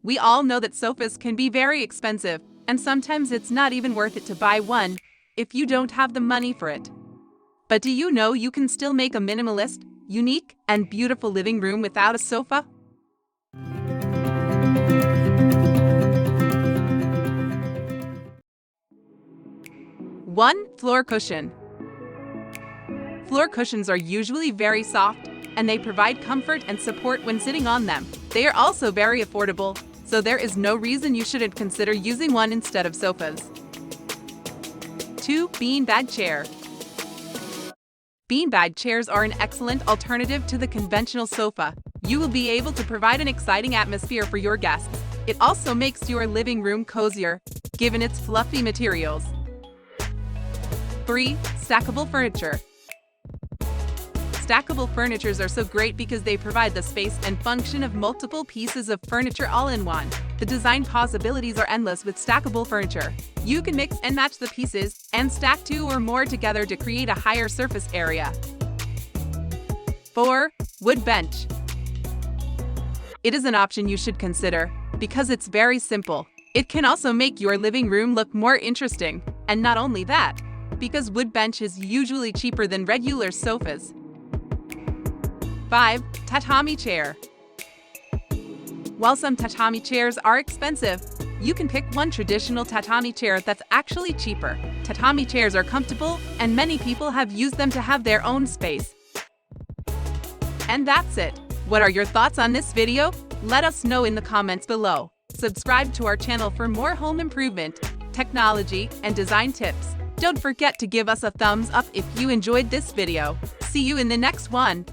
We all know that sofas can be very expensive, and sometimes it's not even worth it to buy one if you don't have the money for it. But do you know you can still make a minimalist, unique, and beautiful living room without a sofa? 1. Floor cushion. Floor cushions are usually very soft, and they provide comfort and support when sitting on them. They are also very affordable, so there is no reason you shouldn't consider using one instead of sofas. 2. Beanbag chair. Beanbag chairs are an excellent alternative to the conventional sofa. You will be able to provide an exciting atmosphere for your guests. It also makes your living room cozier, given its fluffy materials. 3. Stackable furniture. Stackable furnitures are so great because they provide the space and function of multiple pieces of furniture all in one. The design possibilities are endless with stackable furniture. You can mix and match the pieces and stack 2 or more together to create a higher surface area. 4. Wood bench. It is an option you should consider because it's very simple. It can also make your living room look more interesting. And not only that, because wood bench is usually cheaper than regular sofas. 5. Tatami chair. While some tatami chairs are expensive, you can pick one traditional tatami chair that's actually cheaper. Tatami chairs are comfortable, and many people have used them to have their own space. And that's it. What are your thoughts on this video? Let us know in the comments below. Subscribe to our channel for more home improvement, technology, and design tips. Don't forget to give us a thumbs up if you enjoyed this video. See you in the next one.